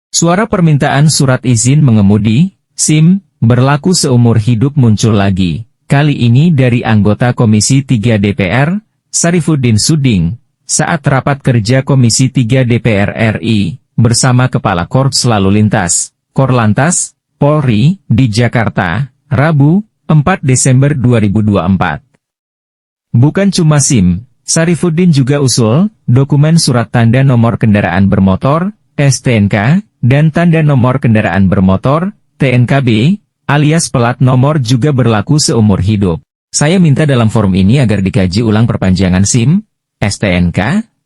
Suara permintaan surat izin mengemudi, SIM, berlaku seumur hidup muncul lagi. Kali ini dari anggota Komisi 3 DPR, Sarifuddin Suding, saat rapat kerja Komisi 3 DPR RI, bersama Kepala Korps Lalu Lintas, Korlantas, Polri, di Jakarta, Rabu, 4 Desember 2024. Bukan cuma SIM, Sarifuddin juga usul, dokumen surat tanda nomor kendaraan bermotor, STNK, dan tanda nomor kendaraan bermotor, TNKB, alias plat nomor juga berlaku seumur hidup. Saya minta dalam forum ini agar dikaji ulang perpanjangan SIM, STNK,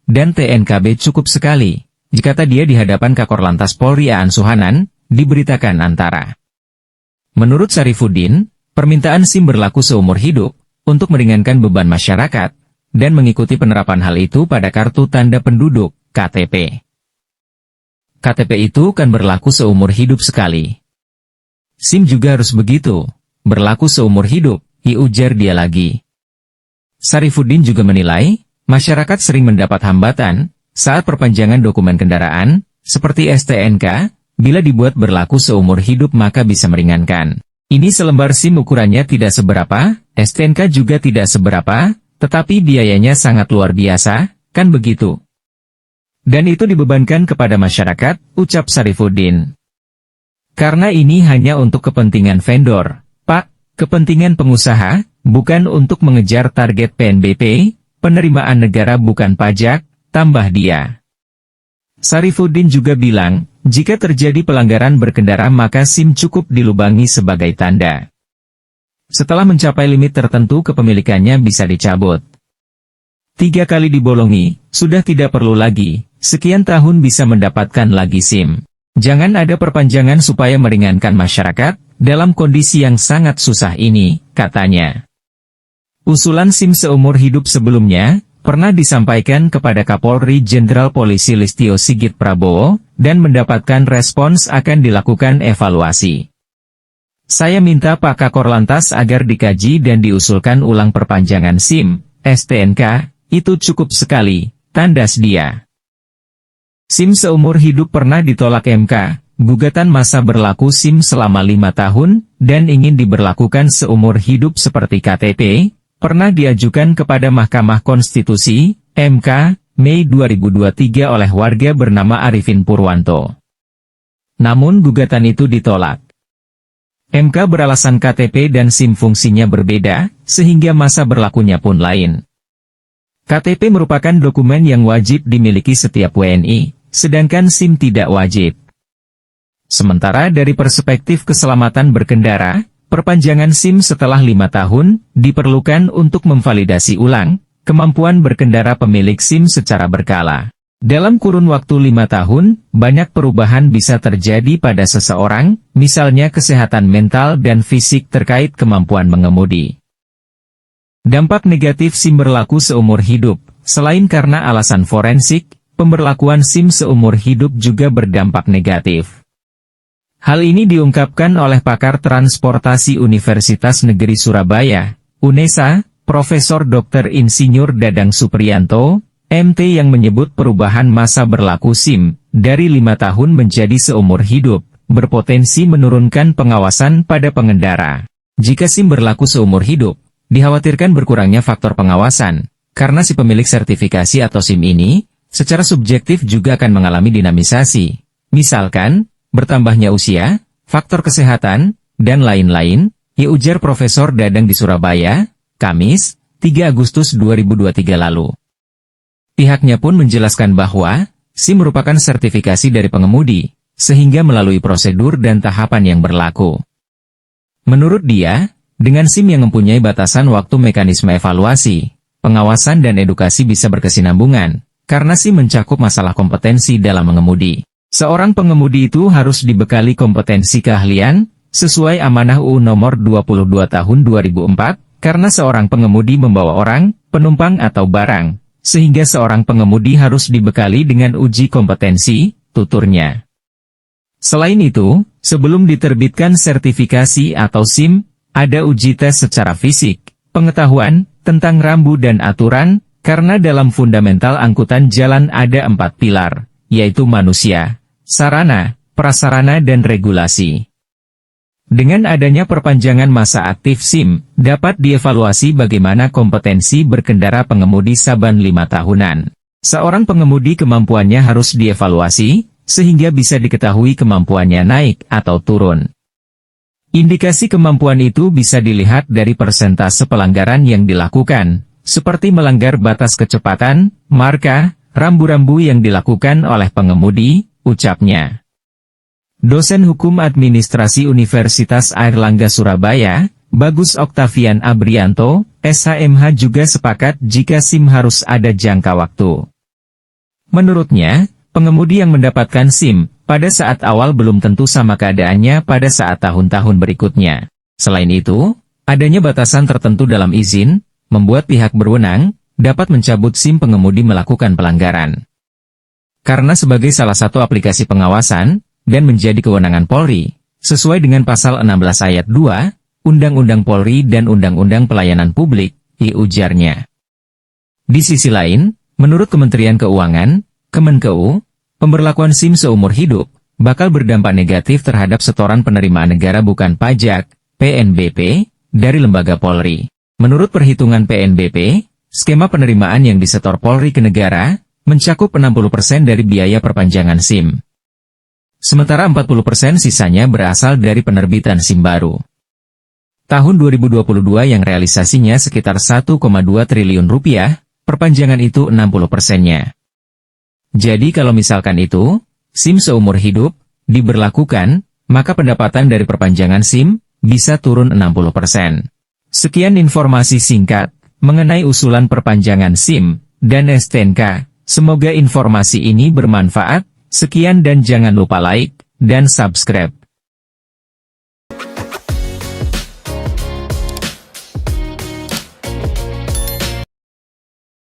dan TNKB cukup sekali. Jika dia di hadapan Kakor Lantas Polri Aan Suhanan, diberitakan antara. Menurut Sarifuddin, permintaan SIM berlaku seumur hidup, untuk meringankan beban masyarakat, dan mengikuti penerapan hal itu pada Kartu Tanda Penduduk, KTP. KTP itu kan berlaku seumur hidup sekali. SIM juga harus begitu, berlaku seumur hidup, ujar dia lagi. Sarifuddin juga menilai, masyarakat sering mendapat hambatan, saat perpanjangan dokumen kendaraan, seperti STNK, bila dibuat berlaku seumur hidup maka bisa meringankan. Ini selembar SIM ukurannya tidak seberapa, STNK juga tidak seberapa, tetapi biayanya sangat luar biasa, kan begitu? Dan itu dibebankan kepada masyarakat, ucap Sarifuddin. Karena ini hanya untuk kepentingan vendor, Pak, kepentingan pengusaha, bukan untuk mengejar target PNBP, penerimaan negara bukan pajak, tambah dia. Sarifuddin juga bilang, jika terjadi pelanggaran berkendara maka SIM cukup dilubangi sebagai tanda. Setelah mencapai limit tertentu kepemilikannya bisa dicabut. 3 kali dibolongi, sudah tidak perlu lagi, sekian tahun bisa mendapatkan lagi SIM. Jangan ada perpanjangan supaya meringankan masyarakat, dalam kondisi yang sangat susah ini, katanya. Usulan SIM seumur hidup sebelumnya, pernah disampaikan kepada Kapolri Jenderal Polisi Listio Sigit Prabowo, dan mendapatkan respons akan dilakukan evaluasi. Saya minta Pak Kakor Lantas agar dikaji dan diusulkan ulang perpanjangan SIM, STNK, itu cukup sekali, tandas dia. SIM seumur hidup pernah ditolak MK, gugatan masa berlaku SIM selama 5 tahun, dan ingin diberlakukan seumur hidup seperti KTP, pernah diajukan kepada Mahkamah Konstitusi, MK, Mei 2023 oleh warga bernama Arifin Purwanto. Namun gugatan itu ditolak. MK beralasan KTP dan SIM fungsinya berbeda, sehingga masa berlakunya pun lain. KTP merupakan dokumen yang wajib dimiliki setiap WNI, sedangkan SIM tidak wajib. Sementara dari perspektif keselamatan berkendara, perpanjangan SIM setelah 5 tahun, diperlukan untuk memvalidasi ulang, kemampuan berkendara pemilik SIM secara berkala. Dalam kurun waktu 5 tahun, banyak perubahan bisa terjadi pada seseorang, misalnya kesehatan mental dan fisik terkait kemampuan mengemudi. Dampak negatif SIM berlaku seumur hidup, selain karena alasan forensik, pemberlakuan SIM seumur hidup juga berdampak negatif. Hal ini diungkapkan oleh pakar transportasi Universitas Negeri Surabaya, UNESA, Profesor Dr. Insinyur Dadang Supriyanto, MT yang menyebut perubahan masa berlaku SIM, dari 5 tahun menjadi seumur hidup, berpotensi menurunkan pengawasan pada pengendara. Jika SIM berlaku seumur hidup, dikhawatirkan berkurangnya faktor pengawasan, karena si pemilik sertifikasi atau SIM ini, secara subjektif juga akan mengalami dinamisasi. Misalkan, bertambahnya usia, faktor kesehatan, dan lain-lain, ujar Profesor Dadang di Surabaya, Kamis, 3 Agustus 2023 lalu. Pihaknya pun menjelaskan bahwa, SIM merupakan sertifikasi dari pengemudi, sehingga melalui prosedur dan tahapan yang berlaku. Menurut dia, dengan SIM yang mempunyai batasan waktu mekanisme evaluasi, pengawasan dan edukasi bisa berkesinambungan, karena SIM mencakup masalah kompetensi dalam mengemudi. Seorang pengemudi itu harus dibekali kompetensi keahlian, sesuai amanah UU nomor 22 tahun 2004, karena seorang pengemudi membawa orang, penumpang atau barang, sehingga seorang pengemudi harus dibekali dengan uji kompetensi, tuturnya. Selain itu, sebelum diterbitkan sertifikasi atau SIM, ada uji tes secara fisik, pengetahuan, tentang rambu dan aturan, karena dalam fundamental angkutan jalan ada 4 pilar, yaitu manusia, sarana, prasarana dan regulasi. Dengan adanya perpanjangan masa aktif SIM, dapat dievaluasi bagaimana kompetensi berkendara pengemudi saban 5 tahunan. Seorang pengemudi kemampuannya harus dievaluasi, sehingga bisa diketahui kemampuannya naik atau turun. Indikasi kemampuan itu bisa dilihat dari persentase pelanggaran yang dilakukan, seperti melanggar batas kecepatan, marka, rambu-rambu yang dilakukan oleh pengemudi, ucapnya. Dosen Hukum Administrasi Universitas Airlangga Surabaya, Bagus Oktavian Abrianto, SHMH juga sepakat jika SIM harus ada jangka waktu. Menurutnya, pengemudi yang mendapatkan SIM pada saat awal belum tentu sama keadaannya pada saat tahun-tahun berikutnya. Selain itu, adanya batasan tertentu dalam izin, membuat pihak berwenang dapat mencabut SIM pengemudi melakukan pelanggaran. Karena sebagai salah satu aplikasi pengawasan, dan menjadi kewenangan Polri, sesuai dengan pasal 16 ayat 2, Undang-Undang Polri dan Undang-Undang Pelayanan Publik, ujarnya. Di sisi lain, menurut Kementerian Keuangan, Kemenkeu, pemberlakuan SIM seumur hidup, bakal berdampak negatif terhadap setoran penerimaan negara bukan pajak, PNBP, dari lembaga Polri. Menurut perhitungan PNBP, skema penerimaan yang disetor Polri ke negara, mencakup 60% dari biaya perpanjangan SIM. Sementara 40% sisanya berasal dari penerbitan SIM baru. Tahun 2022 yang realisasinya sekitar 1,2 triliun rupiah, perpanjangan itu 60%-nya. Jadi kalau misalkan itu, SIM seumur hidup, diberlakukan, maka pendapatan dari perpanjangan SIM, bisa turun 60%. Sekian informasi singkat, mengenai usulan perpanjangan SIM, dan STNK, semoga informasi ini bermanfaat. Sekian dan jangan lupa like, dan subscribe.